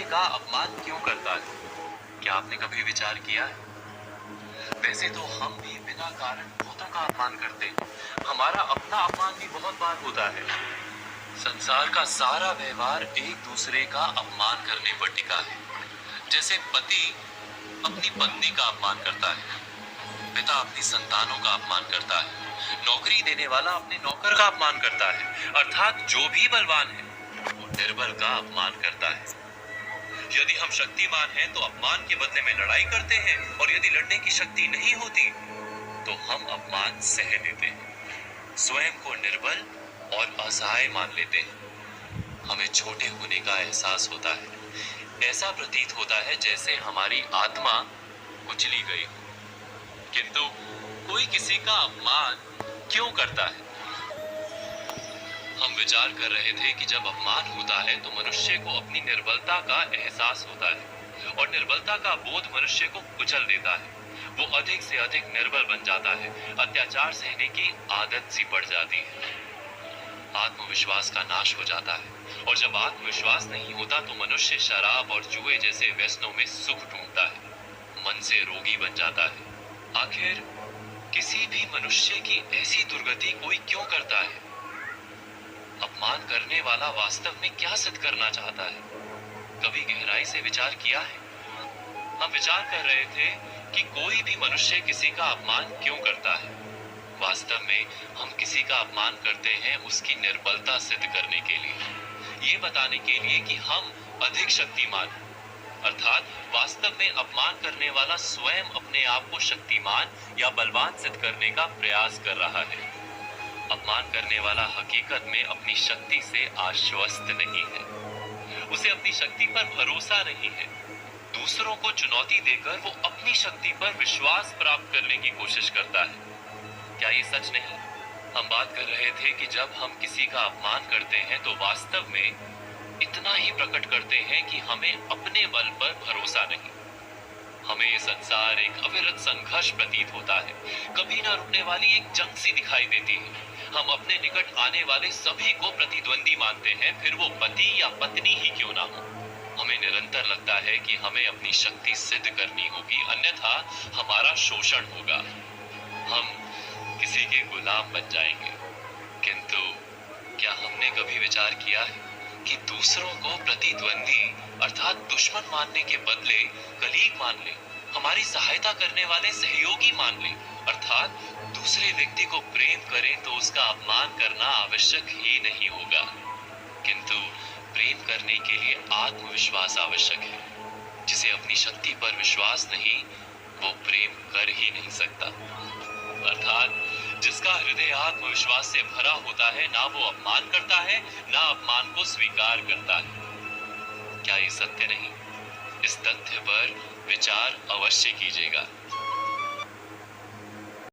का अपमान क्यों करता है? क्या आपने कभी विचार किया है? वैसे तो हम भी बिना कारण बहुतों का अपमान करते हैं। हमारा अपना अपमान भी बहुत बार होता है। संसार का सारा व्यवहार एक दूसरे का अपमान करने पर टिका है। जैसे पति अपनी पत्नी का अपमान करता है, पिता अपनी संतानों का अपमान करता है, नौकरी देने वाला अपने नौकर का अपमान करता है, अर्थात जो भी बलवान है वो निर्बल का अपमान करता है। यदि हम शक्तिमान हैं तो अपमान के बदले में लड़ाई करते हैं, और यदि लड़ने की शक्ति नहीं होती तो हम अपमान सह लेते हैं, स्वयं को निर्बल और असहाय मान लेते हैं। हमें छोटे होने का एहसास होता है। ऐसा प्रतीत होता है जैसे हमारी आत्मा कुचली गई हो। किंतु कोई किसी का अपमान क्यों करता है? हम विचार कर रहे थे कि जब अपमान होता है तो मनुष्य को अपनी निर्बलता का एहसास होता है, और निर्बलता का बोध मनुष्य को कुचल देता है। वो अधिक से अधिक निर्बल बन जाता है, अत्याचार सहने की आदत सी पड़ जाती है, आत्मविश्वास का नाश हो जाता है। और जब आत्मविश्वास नहीं होता तो मनुष्य शराब और जुए जैसे व्यसनों में सुख ढूंढता है, मन से रोगी बन जाता है। आखिर किसी भी मनुष्य की ऐसी दुर्गति कोई क्यों करता है? अपमान करने वाला वास्तव में क्या सिद्ध करना चाहता है? कभी गहराई से विचार किया है? हम विचार कर रहे थे कि कोई भी मनुष्य किसी का अपमान क्यों करता है। वास्तव में हम किसी का अपमान करते हैं उसकी निर्बलता सिद्ध करने के लिए, ये बताने के लिए कि हम अधिक शक्तिमान हैं। अर्थात वास्तव में अपमान करने वाला स्वयं अपने आप को शक्तिमान या बलवान सिद्ध करने का प्रयास कर रहा है। अपमान करने वाला हकीकत में अपनी शक्ति से आश्वस्त नहीं है, उसे अपनी शक्ति पर भरोसा नहीं है। दूसरों को चुनौती देकर वो अपनी शक्ति पर विश्वास प्राप्त करने की कोशिश करता है। क्या ये सच नहीं? हम बात कर रहे थे कि जब हम किसी का अपमान करते हैं तो वास्तव में इतना ही प्रकट करते हैं कि हमें अपने बल पर भरोसा नहीं। हमें ये संसार एक अविरत संघर्ष प्रतीत होता है, कभी ना रुकने वाली एक जंग सी दिखाई देती है। हम अपने निकट आने वाले सभी को प्रतिद्वंदी मानते हैं, फिर वो पति या पत्नी ही क्यों ना हो। हमें निरंतर लगता है कि हमें अपनी शक्ति सिद्ध करनी होगी, अन्यथा हमारा शोषण होगा, हम किसी के गुलाम बन जाएंगे। किंतु क्या हमने कभी विचार किया है कि दूसरों को प्रतिद्वंदी अर्थात दुश्मन मानने के बदले कलीग मान ले, हमारी सहायता करने वाले सहयोगी मान ले, अर्थात दूसरे व्यक्ति को प्रेम करें तो उसका अपमान करना आवश्यक ही नहीं होगा। किंतु प्रेम करने के लिए आत्मविश्वास आवश्यक है। जिसे अपनी शक्ति पर विश्वास नहीं, वो प्रेम कर ही नहीं सकता। अर्थात जिसका हृदय आत्मविश्वास से भरा होता है, ना वो अपमान करता है, ना अपमान को स्वीकार करता है। क्या ये सत्य नहीं? इस तथ्य पर विचार अवश्य कीजिएगा।